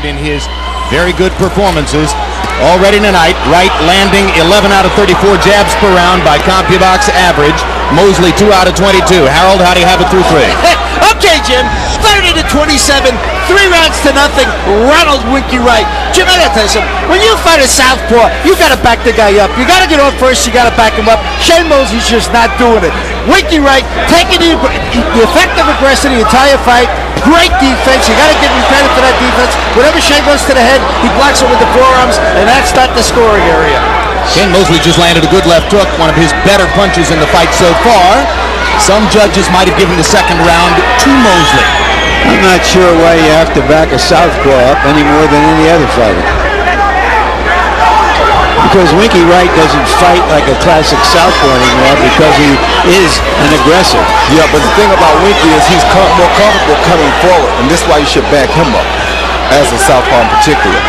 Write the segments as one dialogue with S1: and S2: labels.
S1: record in his very good performances already tonight. Wright landing 11 out of 34 jabs per round by CompuBox average. Mosley 2 out of 22. Harold, how do you have it through 3?
S2: Okay, Jim. 30-27, 3 rounds to nothing. Ronald Winky Wright. Jim, I gotta tell you something. When you fight a southpaw, you gotta back the guy up. You gotta get on first. You gotta back him up. Shane Mosley's just not doing it. Winky Wright taking the effective aggression the entire fight. Great defense. You gotta give him credit for that defense. Whenever Shane runs to the head, he blocks it with the forearms, and that's not the scoring area.
S1: Shane Mosley just landed a good left hook, one of his better punches in the fight so far. Some judges might have given the second round to Mosley.
S3: I'm not sure why you have to back a southpaw up any more than any other fighter. Because Winky Wright doesn't fight like a classic southpaw anymore because he is an aggressor.
S4: Yeah, but the thing about Winky is he's more comfortable coming forward, and this is why you should back him up, as a southpaw in particular.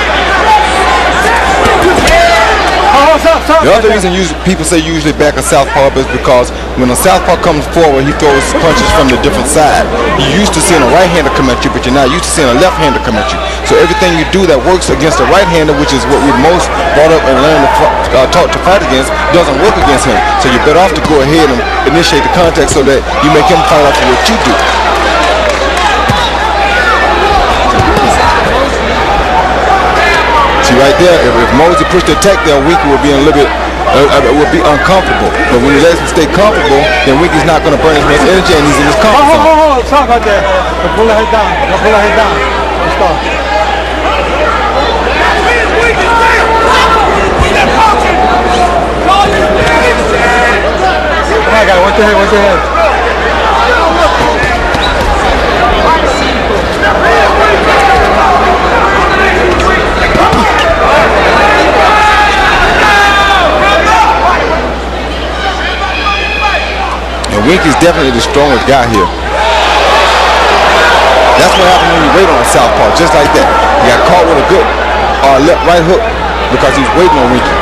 S4: The other reason people say usually back a southpaw up is because when a southpaw comes forward, he throws punches from the different side. You're used to seeing a right-hander come at you, but you're not used to seeing a left-hander come at you. So everything you do that works against a right-hander, which is what we most brought up and learned to taught to fight against, doesn't work against him. So you're better off to go ahead and initiate the contact so that you make him fight off of what you do. See right there, if Mosley pushed the attack there, Winky would be a little bit, would be uncomfortable. But when he lets him stay comfortable, then Winky's not going to burn as much energy, and he's in his comfort zone.
S5: Oh, talk about that. Pull her head down. Pull her head down. Let's go. Come on, guy. Watch your head. Watch your head.
S4: Winky's definitely the strongest guy here. That's what happened when you wait on a southpaw, just like that. He got caught with a good right hook because he's waiting on Winky.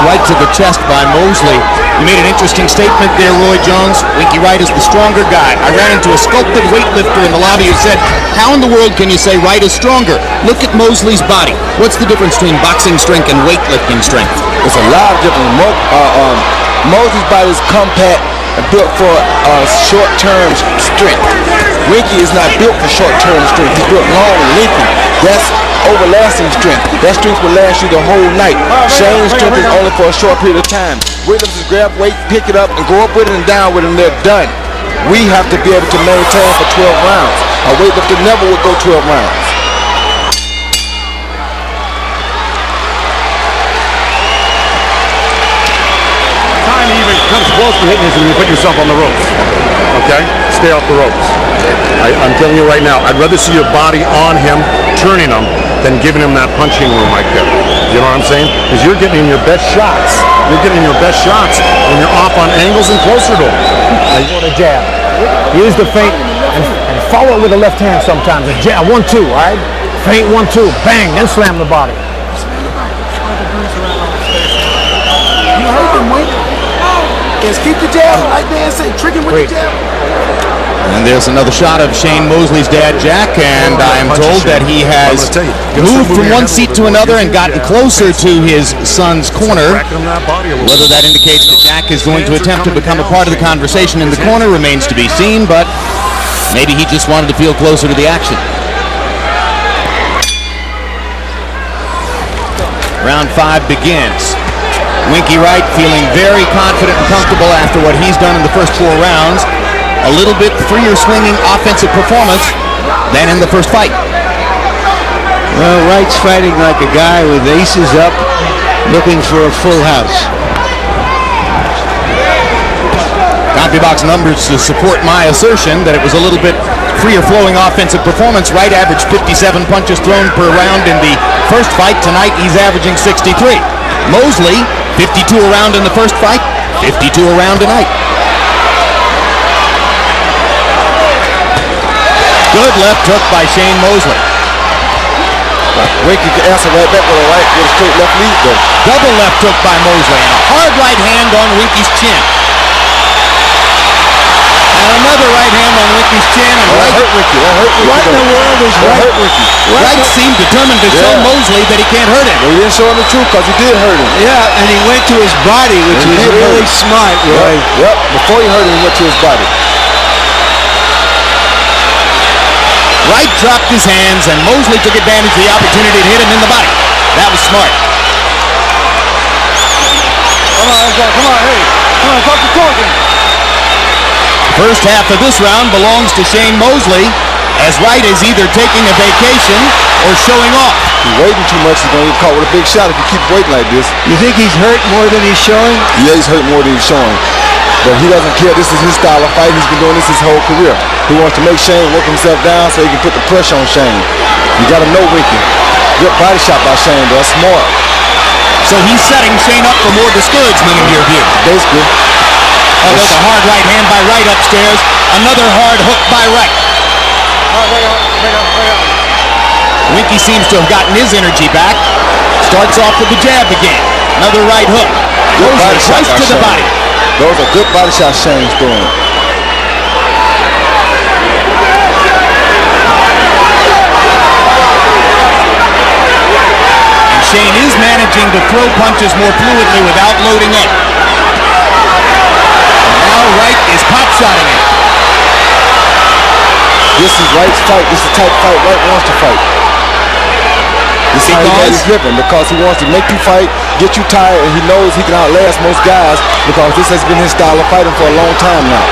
S1: Right to the chest by Mosley. You made an interesting statement there, Roy Jones. Winky Wright is the stronger guy. I ran into a sculpted weightlifter in the lobby who said, how in the world can you say Wright is stronger? Look at Mosley's body. What's the difference between boxing strength and weightlifting strength?
S4: It's a lot of difference. Mosley's body is compact and built for short-term strength. Winky is not built for short-term strength. He's built long and lengthy. That's overlasting strength. That strength will last you the whole night. Shane's strength is only for a short period of time. Weightlifters grab weight, pick it up, and go up with it and down with it, and they're done. We have to be able to maintain for 12 rounds. A weightlifter never would go 12 rounds.
S5: Even comes close to hitting this when you put yourself on the ropes. Okay? Stay off the ropes. I'm telling you right now, I'd rather see your body on him, turning him, than giving him that punching room like that. You know what I'm saying? Because you're getting in your best shots. You're getting in your best shots when you're off on angles and closer to him.
S6: A jab. Use the feint and follow it with the left hand sometimes. A jab, 1-2, all right? Feint, 1-2, bang, then slam the body.
S2: You heard him, Wink. Just keep the jab, like Dan said, trick him with the jab.
S1: And there's another shot of Shane Mosley's dad, Jack, and I am told that he has moved from one seat to another and gotten closer to his son's corner. Whether that indicates that Jack is going to attempt to become a part of the conversation in the corner remains to be seen, but maybe he just wanted to feel closer to the action. Round 5 begins. Winky Wright feeling very confident and comfortable after what he's done in the first 4 rounds. A little bit freer swinging offensive performance than in the first fight.
S3: Well, Wright's fighting like a guy with aces up, looking for a full house.
S1: CompuBox numbers to support my assertion that it was a little bit freer flowing offensive performance. Wright averaged 57 punches thrown per round in the first fight. Tonight he's averaging 63. Mosley, 52 a round in the first fight, 52 a round tonight. Good left hook by Shane Mosley.
S4: Winky can answer right back with a straight left lead though.
S1: Double left hook by Mosley and a hard right hand on Winky's chin. And another right hand on Winky's chin. And
S4: That hurt Winky.
S3: What in the world is
S4: That
S3: Wright?
S4: hurt Winky.
S1: Wright seemed determined to show Mosley that he can't hurt him.
S4: But he didn't show him the truth because he did hurt him.
S3: Yeah, and he went to his body, which
S4: And
S3: was
S4: he did hurt
S3: really
S4: him.
S3: smart, Roy.
S4: Yep. Before he hurt him, he went to his body.
S1: Wright dropped his hands, and Mosley took advantage of the opportunity to hit him in the body. That was smart.
S5: Come on, hey. Come on, talk to talking.
S1: First half of this round belongs to Shane Mosley, as Wright is either taking a vacation or showing off.
S4: He's waiting too much. He's going to get caught with a big shot if he keeps waiting like this.
S3: You think he's hurt more than he's showing?
S4: Yeah, he's hurt more than he's showing. But he doesn't care. This is his style of fight. He's been doing this his whole career. He wants to make Shane work himself down so he can put the pressure on Shane. You got to know Winky. Good body shot by Shane, though. That's smart.
S1: So he's setting Shane up for more discouragement in your view.
S4: Basically.
S1: Oh, there's a hard right hand by Wright upstairs. Another hard hook by Wright. Winky seems to have gotten his energy back. Starts off with the jab again. Another right hook.
S4: Good
S1: Goes
S4: body shot
S1: right
S4: by
S1: to the
S4: Shane.
S1: body.
S4: Those are good body shots Shane's throwing.
S1: And Shane is managing to throw punches more fluidly without loading up. Now Wright is pop-shotting it.
S4: This is Wright's fight. This is the type of fight Wright wants to fight. This is how he got his gripping, because he wants to make you fight, get you tired, and he knows he can outlast most guys because this has been his style of fighting for a long time now.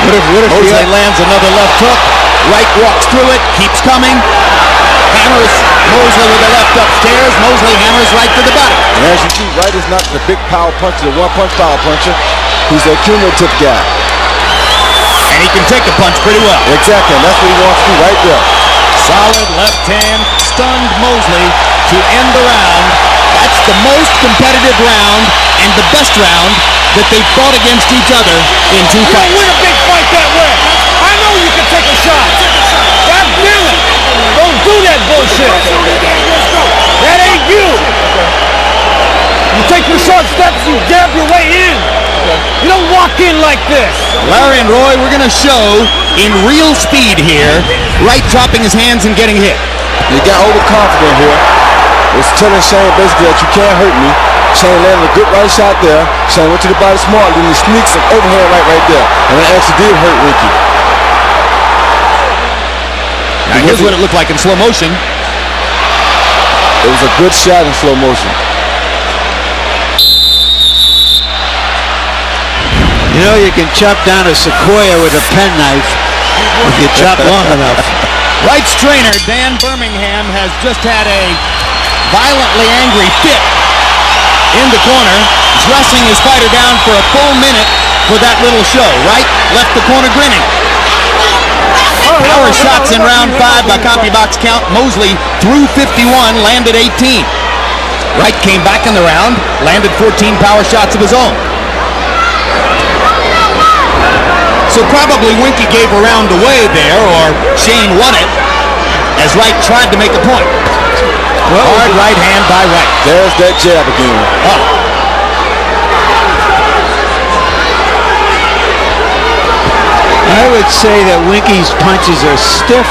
S1: What if Mosley lands another left hook? Wright walks through it, keeps coming, hammers Mosley with the left upstairs. Mosley hammers right to the body.
S4: And as you see, Wright is not the big power puncher, the one-punch power puncher. He's the cumulative guy.
S1: And he can take a punch pretty well.
S4: Exactly, and that's what he wants to do right there.
S1: Solid left hand stunned Mosley to end the round. That's the most competitive round and the best round that they've fought against each other in two fights.
S6: You don't win a big fight that way. I know you can take a shot. God damn it. Don't do that bullshit. That ain't you. You take the short steps, you jab your way in. You don't walk in like this.
S1: Larry and Roy, we're going to show in real speed here, Wright dropping his hands and getting hit.
S4: He got overconfident here. It's telling Shane basically that you can't hurt me. Shane landed a good right shot there. Shane went to the body smart, then he sneaks an overhand right there. And that actually did hurt Winky.
S1: Now here's what it looked like in slow motion.
S4: It was a good shot in slow motion.
S3: You know, you can chop down a sequoia with a penknife if you chop long enough.
S1: Wright's trainer, Dan Birmingham, has just had a violently angry fit in the corner, dressing his fighter down for a full minute for that little show. Wright left the corner grinning. Power shots in round 5 by copy box count. Mosley threw 51, landed 18. Wright came back in the round, landed 14 power shots of his own. So probably Winky gave a round away there, or Shane won it, as Wright tried to make a point. Hard right hand by Wright.
S4: There's that jab again.
S1: Oh.
S3: I would say that Winky's punches are stiff,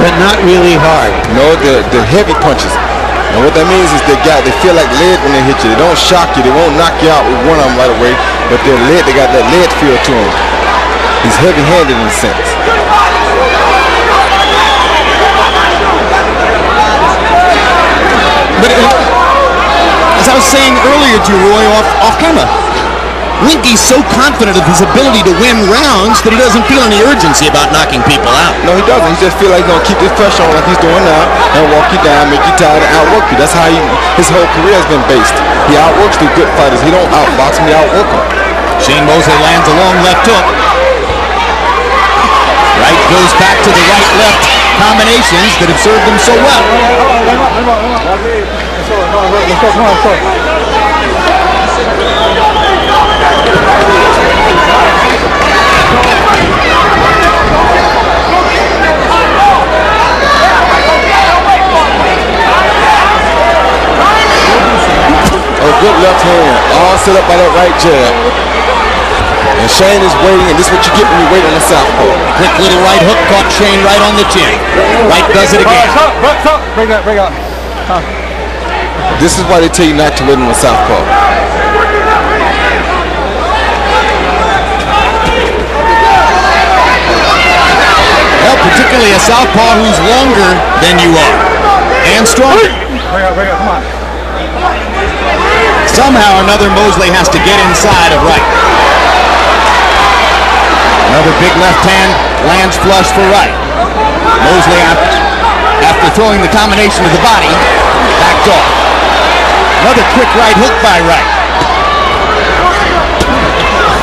S3: but not really hard.
S4: No, the heavy punches. And what that means is they feel like lead when they hit you. They don't shock you. They won't knock you out with one of them right away. But they're lead. They got that lead feel to them. He's heavy-handed in a sense.
S1: But as I was saying earlier to you, Roy, off camera, Winky's so confident of his ability to win rounds that he doesn't feel any urgency about knocking people out.
S4: No, he doesn't. He just feels like he's going to keep this pressure on like he's doing now and walk you down, make you tired, and outwork you. That's how his whole career has been based. He outworks the good fighters. He don't outbox them, he outwork them.
S1: Shane Mosley lands a long left hook. Wright goes back to the right-left combinations that have served him so well.
S4: Oh, good left hand. All set up by that right jab. And Shane is waiting, and this is what you get when you wait on the southpaw.
S1: Quick little right hook caught Shane right on the chin. Wright does it again.
S6: Stop. Bring up.
S4: This is why they tell you not to wait on the southpaw.
S1: Well, particularly a southpaw who's longer than you are and stronger.
S6: Bring up, come on.
S1: Somehow or another, Mosley has to get inside of Wright. Another big left hand lands flush for Wright. Mosley, after throwing the combination of the body, backed off. Another quick right hook by Wright.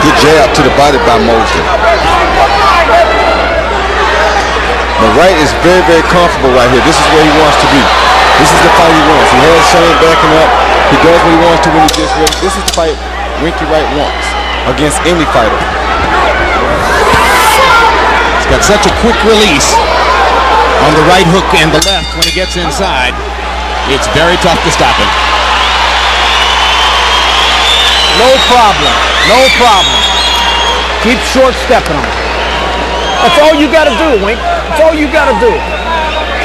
S4: Good jab to the body by Mosley. But Wright is very, very comfortable right here. This is where he wants to be. This is the fight he wants. He has Shane backing up. He does what he wants to when he gets ready. This is the fight Winky Wright wants against any fighter.
S1: He's got such a quick release on the right hook and the left when he gets inside. It's very tough to stop him.
S6: No problem. Keep short stepping him. That's all you gotta do, Wink. That's all you gotta do.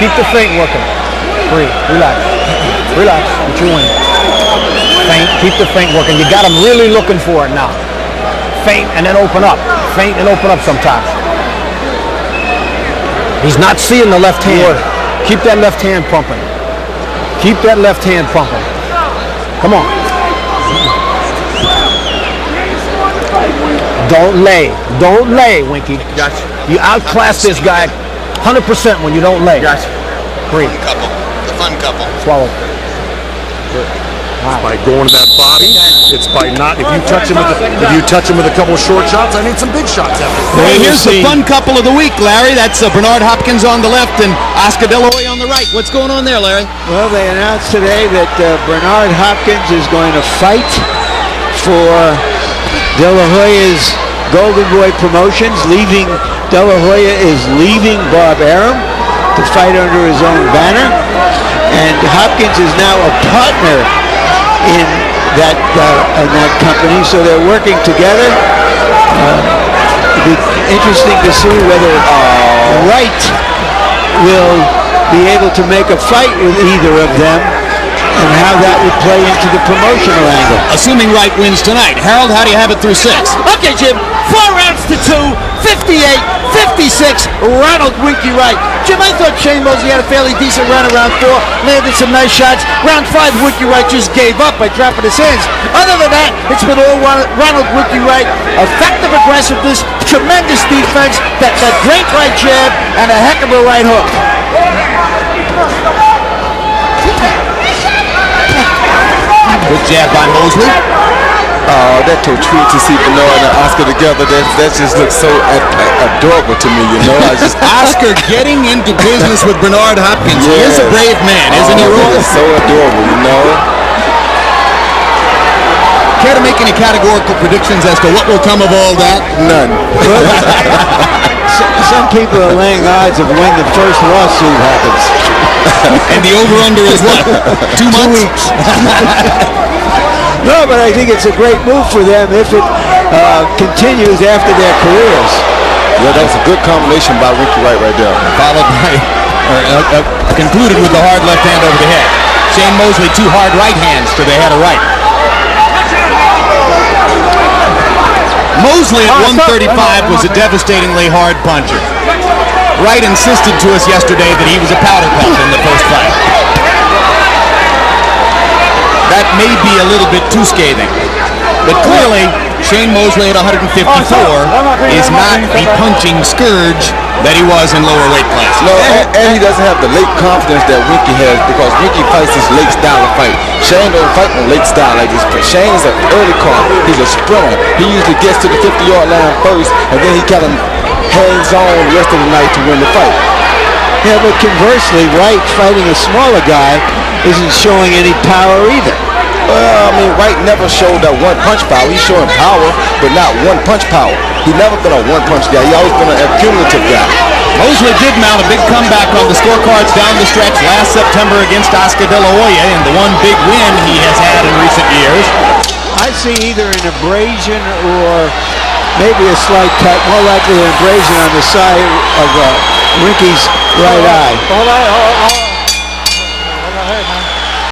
S6: Keep the feint working. Breathe. Relax. Get your wing. Feint. Keep the feint working. You got him really looking for it now. Feint and then open up. Feint and open up sometimes. He's not seeing the left hand. Keep that left hand pumping. Come on. Don't lay, Winky.
S5: Gotcha.
S6: You outclass this guy 100% when you don't lay.
S5: Gotcha.
S6: Breathe.
S1: The fun couple.
S6: Swallow.
S5: By going to that body, it's by not. If you touch him with a couple of short shots, I need some big shots after.
S1: Well, here's the fun couple of the week, Larry. That's Bernard Hopkins on the left and Oscar De La Hoya on the right. What's going on there, Larry?
S3: Well, they announced today that Bernard Hopkins is going to fight for De La Hoya's Golden Boy Promotions. De La Hoya is leaving Bob Arum to fight under his own banner, and Hopkins is now a partner in that company, so they're working together. It'll be interesting to see whether Wright will be able to make a fight with either of them, and how that would play into the promotional angle.
S1: Assuming Wright wins tonight. Harold, how do you have it through 6?
S2: Okay, Jim. 4 rounds to 2, 58-56. Ronald Winky Wright. Jim, I thought Shane Mosley had a fairly decent run around 4, landed some nice shots. Round 5, Winky Wright just gave up by dropping his hands. Other than that, it's been all Ronald Winky Wright. Effective aggressiveness, tremendous defense, that great right jab, and a heck of a right hook.
S1: Good jab by Mosley.
S4: That tweet to see Bernard and Oscar together, that just looks so adorable to me, you know.
S1: Oscar getting into business with Bernard Hopkins. He is a brave man, isn't he, Roy?
S4: It's so adorable, you know.
S1: Care to make any categorical predictions as to what will come of all that?
S4: None.
S3: Some people are laying odds of when the first lawsuit happens.
S1: And the over-under is what? 2 months?
S3: No, but I think it's a great move for them if it continues after their careers.
S4: Yeah, that was a good combination by Winky Wright right there.
S1: Followed by, concluded with the hard left hand over the head. Shane Mosley, 2 hard right hands to the head of Wright. Mosley at 135 was a devastatingly hard puncher. Wright insisted to us yesterday that he was a powder puff in the first fight. That may be a little bit too scathing, but clearly Shane Mosley at 154 is not the punching scourge that he was in lower weight class.
S4: No, and he doesn't have the late confidence that Winky has, because Winky fights his late style of fight. Shane don't fight no late style like this. Shane is an early car. He's a sprinter. He usually gets to the 50-yard line first, and then he kind of hangs on the rest of the night to win the fight.
S3: Yeah, but conversely, Wright fighting a smaller guy isn't showing any power either.
S4: Well, I mean, Wright never showed that one punch power. He's showing power, but not one punch power. He's never been a one punch guy. He's always been an accumulative guy.
S1: Mosley did mount a big comeback on the scorecards down the stretch last September against Oscar De La Hoya, and the one big win he has had in recent years.
S3: I see either an abrasion or maybe a slight cut, more likely an abrasion on the side of Winky's right eye.
S6: Hold on, hey, man.